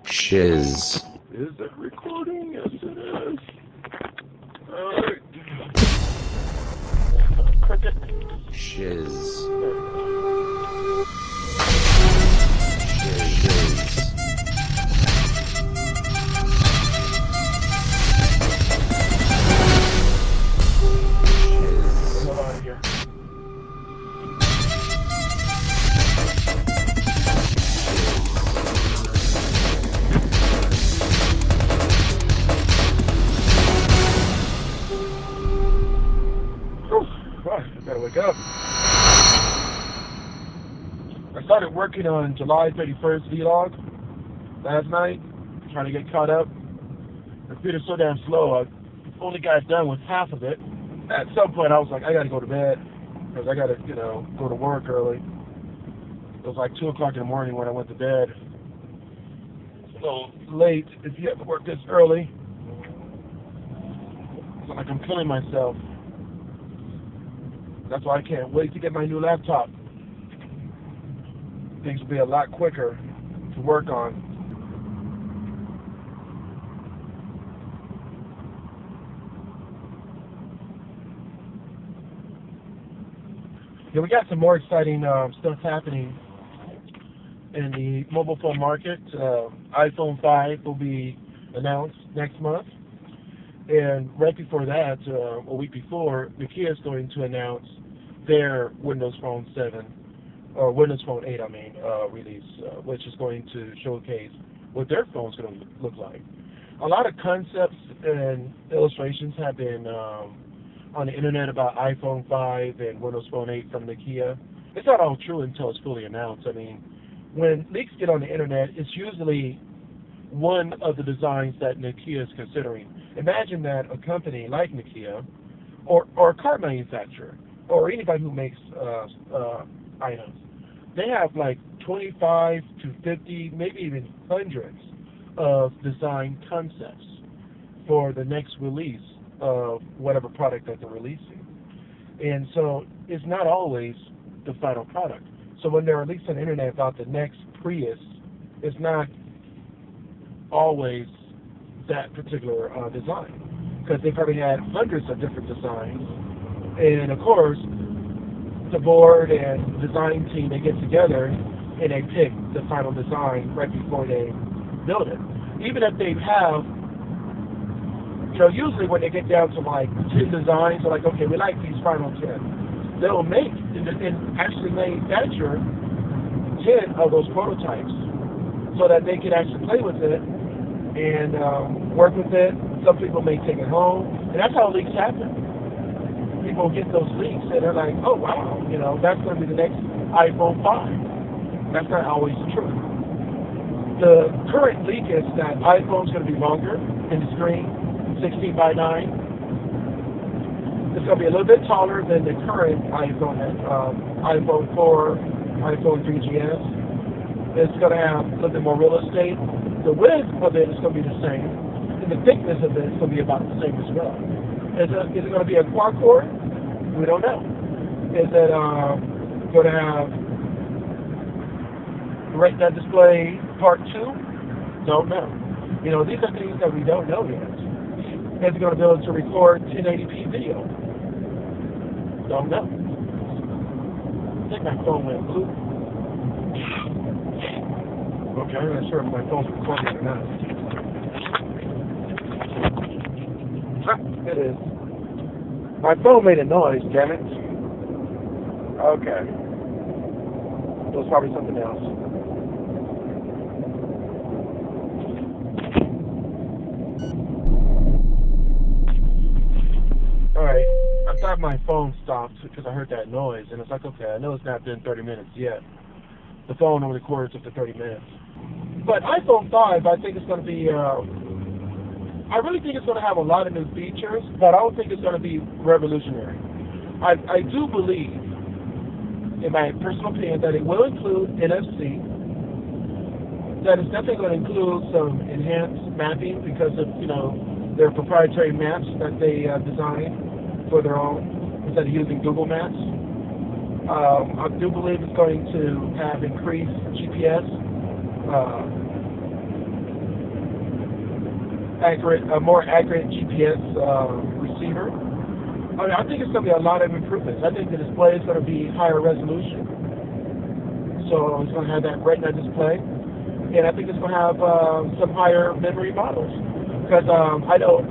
Shiz. Is it recording? Yes, it is. Alright. Cricket. Shiz. Hold on here. I gotta wake up. I started working on July 31st vlog last night, trying to get caught up. The computer's so damn slow, I only got done with half of it. At some point, I was like, I gotta go to bed, because I gotta, go to work early. It was like 2 o'clock in the morning when I went to bed. It's a little late if you have to work this early. It's like I'm killing myself. That's why I can't wait to get my new laptop. Things will be a lot quicker to work on. Yeah, we got some more exciting stuff happening in the mobile phone market. iPhone 5 will be announced next month. And right before that, a week before, Nokia is going to announce their Windows Phone 7, or Windows Phone 8, release, which is going to showcase what their phone's going to look like. A lot of concepts and illustrations have been on the internet about iPhone 5 and Windows Phone 8 from Nokia. It's not all true until it's fully announced. I mean, when leaks get on the internet, it's usually one of the designs that Nokia is considering. Imagine that a company like Nokia, or a car manufacturer, or anybody who makes items, they have like 25 to 50, maybe even hundreds of design concepts for the next release of whatever product that they're releasing. And so it's not always the final product. So when they're releasing on the internet about the next Prius, it's not always that particular design, because they probably had hundreds of different designs, and of course the board and design team, they get together and they pick the final design right before they build it. Even if they have, usually when they get down to like 10 designs, they're like, okay, we like these final 10. They'll make and actually manufacture 10 of those prototypes so that they can actually play with it and work with it. Some people may take it home, and that's how leaks happen. People get those leaks, and they're like, oh wow, that's going to be the next iPhone 5. That's not always true. The current leak is that iPhone's going to be longer in the screen, 16 by 9. It's going to be a little bit taller than the current iPhone, iPhone 4, iPhone 3GS. It's going to have a little bit more real estate. The width of it is going to be the same, and the thickness of it is going to be about the same as well. Is it going to be a quad core? We don't know. Is it going to have Retina display part 2? Don't know. These are things that we don't know yet. Is it going to be able to record 1080p video? Don't know. I think my phone went blue. Okay, I'm not sure if my phone's recording or not. It is. My phone made a noise, damn it. Okay. It was probably something else. Alright, I thought my phone stopped because I heard that noise, and it's like, okay, I know it's not been 30 minutes yet. The phone only records up to 30 minutes. But iPhone 5, I think it's going to be, I really think it's going to have a lot of new features, but I don't think it's going to be revolutionary. I do believe, in my personal opinion, that it will include NFC, that it's definitely going to include some enhanced mapping because of, their proprietary maps that they designed for their own, instead of using Google Maps. I do believe it's going to have increased GPS, a more accurate GPS receiver. I think it's going to be a lot of improvements. I think the display is going to be higher resolution, so it's going to have that Retina display, and I think it's going to have some higher memory models. Because I know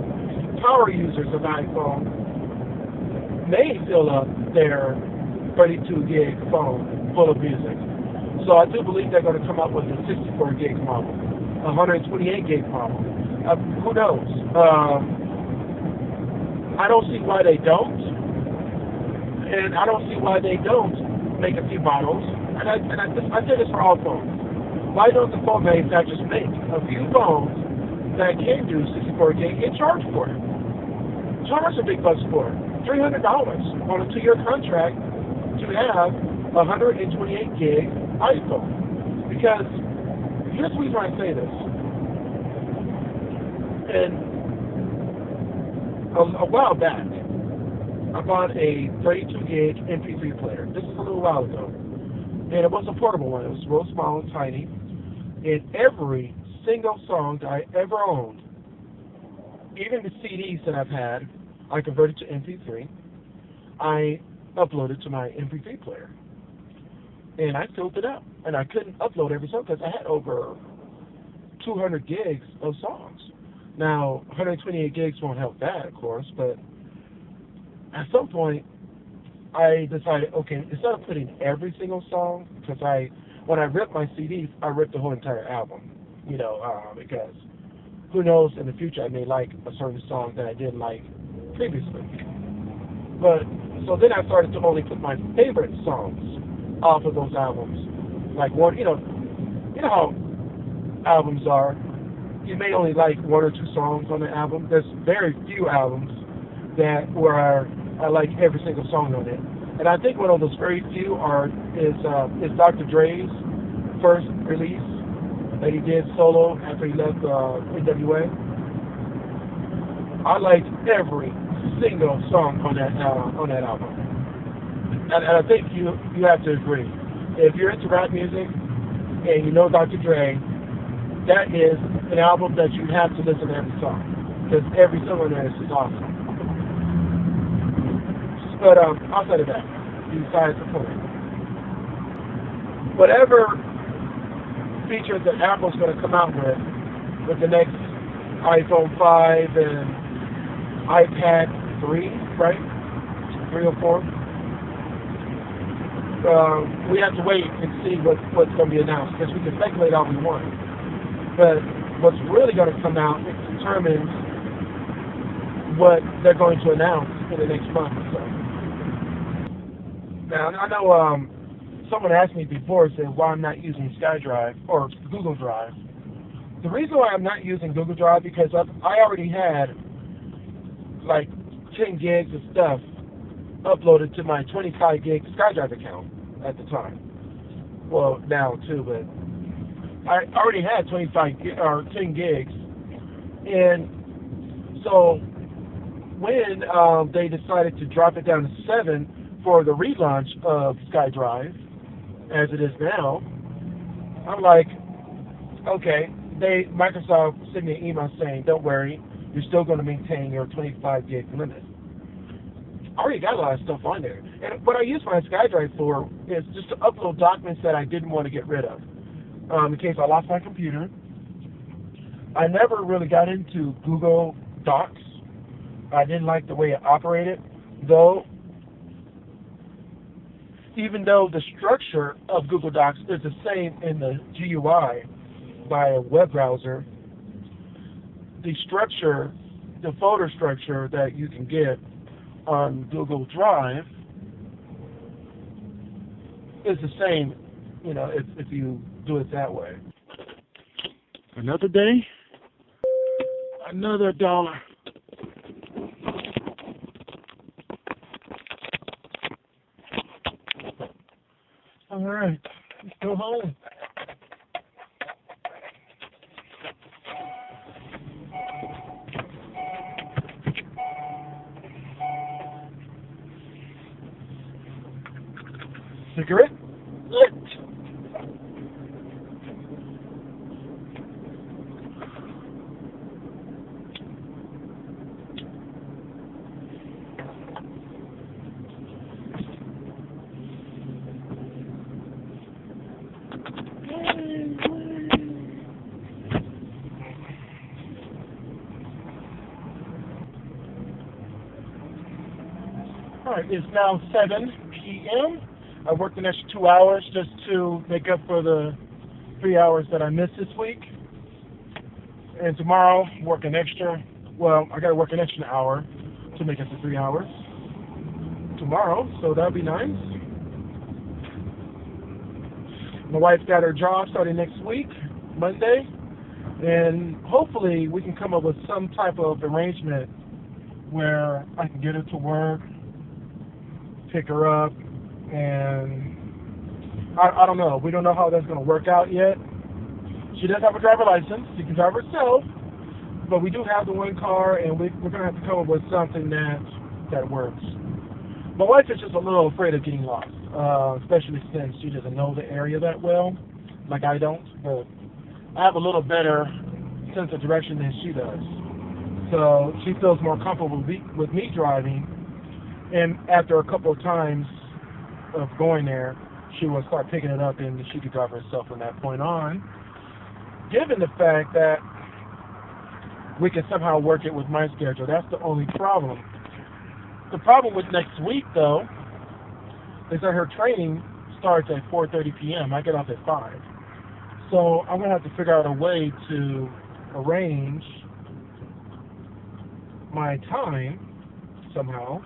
power users of iPhone may fill up their 32 gig phone full of music. So I do believe they're going to come up with a 64 gig model, a 128 gig model. Who knows? I don't see why they don't, and I don't see why they don't make a few models. And I say this for all phones. Why don't the phone manufacturers make a few phones that can do 64 gig and charge for it? Charge a big bucks for it. $300 on a 2-year contract to have a 128 gig iPhone. Because here's the reason why I say this. And a while back, I bought a 32 gig MP3 player. This is a little while ago. And it was a portable one. It was real small and tiny. And every single song that I ever owned, even the CDs that I've had, I converted to MP3. I uploaded to my MP3 player. And I filled it up. And I couldn't upload every song because I had over 200 gigs of songs. Now, 128 gigs won't help that, of course, but at some point, I decided, okay, instead of putting every single song, because when I ripped my CDs, I ripped the whole entire album, because who knows, in the future I may like a certain song that I didn't like previously. But, so then I started to only put my favorite songs off of those albums. Like one, you know how albums are. You may only like 1 or 2 songs on the album. There's very few albums where I like every single song on it. And I think one of those very few is Dr. Dre's first release that he did solo after he left NWA. I liked every single song on that album. And I think you have to agree. If you're into rap music and you know Dr. Dre, that is an album that you have to listen to every song, because every song on there is awesome. But outside of that, besides the point, whatever features that Apple's going to come out with the next iPhone 5 and iPad 3, right? 3 or 4. We have to wait and see what's going to be announced, because we can speculate all we want. But what's really going to come out determines what they're going to announce in the next month or so. Now, I know someone asked me before, said why I'm not using SkyDrive or Google Drive. The reason why I'm not using Google Drive, because I already had like 10 gigs of stuff uploaded to my 25 gig SkyDrive account at the time. Well, now too, but I already had 10 gigs, and so when they decided to drop it down to 7 for the relaunch of SkyDrive, as it is now, I'm like, okay, Microsoft sent me an email saying, don't worry, you're still going to maintain your 25 gig limit. I already got a lot of stuff on there, and what I use my SkyDrive for is just to upload documents that I didn't want to get rid of. In case I lost my computer. I never really got into Google Docs. I didn't like the way it operated, even though the structure of Google Docs is the same in the GUI by a web browser. The folder structure that you can get on Google Drive is the same, if you do it that way. Another day, another dollar. All right, let's go home. Cigarette lit. Alright, it's now 7 p.m. I worked an extra 2 hours just to make up for the 3 hours that I missed this week. And tomorrow, work an extra, well, I gotta work an extra hour to make up the 3 hours tomorrow, so that'll be nice. My wife got her job starting next week, Monday, and hopefully we can come up with some type of arrangement where I can get her to work, pick her up, and I don't know. We don't know how that's going to work out yet. She does have a driver license. She can drive herself, but we do have the one car, and we're going to have to come up with something that works. My wife is just a little afraid of getting lost, especially since she doesn't know the area that well, like I don't. But I have a little better sense of direction than she does. So she feels more comfortable with me driving. And after a couple of times of going there, she will start picking it up and she could drive herself from that point on. Given the fact that we can somehow work it with my schedule, that's the only problem. The problem with next week, though, is that her training starts at 4:30 p.m. I get off at 5. So I'm going to have to figure out a way to arrange my time somehow.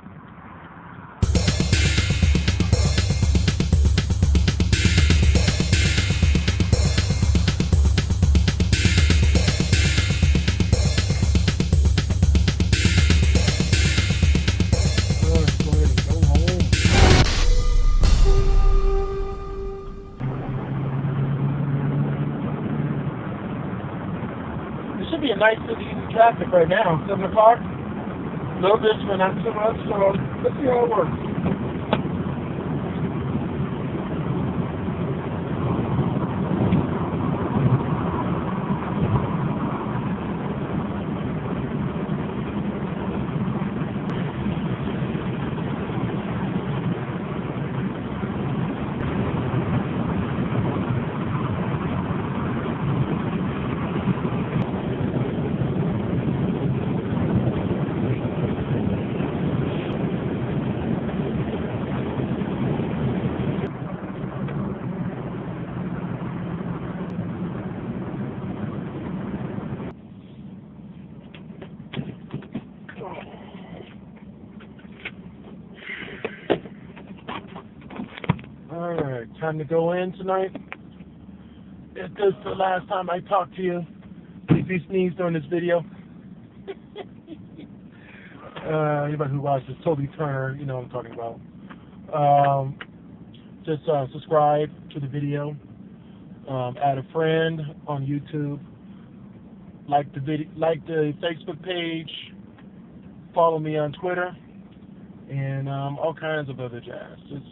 Should be a nice city easy traffic right now, 7 o'clock. A little bit, but not too much, so let's see how it works. Alright, time to go in tonight. If this is the last time I talk to you, if you sneeze during this video, anybody who watches Toby Turner, you know what I'm talking about. Just subscribe to the video, add a friend on YouTube, like the Facebook page, follow me on Twitter, and all kinds of other jazz. Just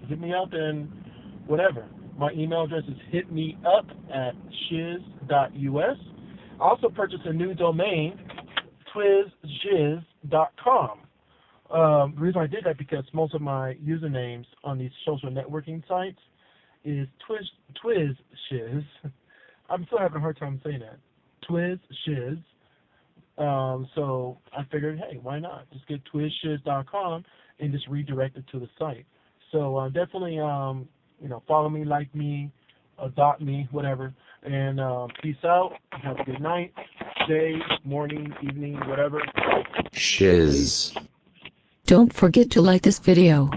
hit me up and whatever. My email address is hitmeup@shiz.us. I also purchased a new domain, twizshiz.com. The reason I did that because most of my usernames on these social networking sites is twizshiz. I'm still having a hard time saying that. Twizshiz. So I figured, hey, why not? Just get twizshiz.com and just redirect it to the site. So definitely, follow me, like me, adopt me, whatever. And peace out. Have a good night, day, morning, evening, whatever. Shiz. Don't forget to like this video.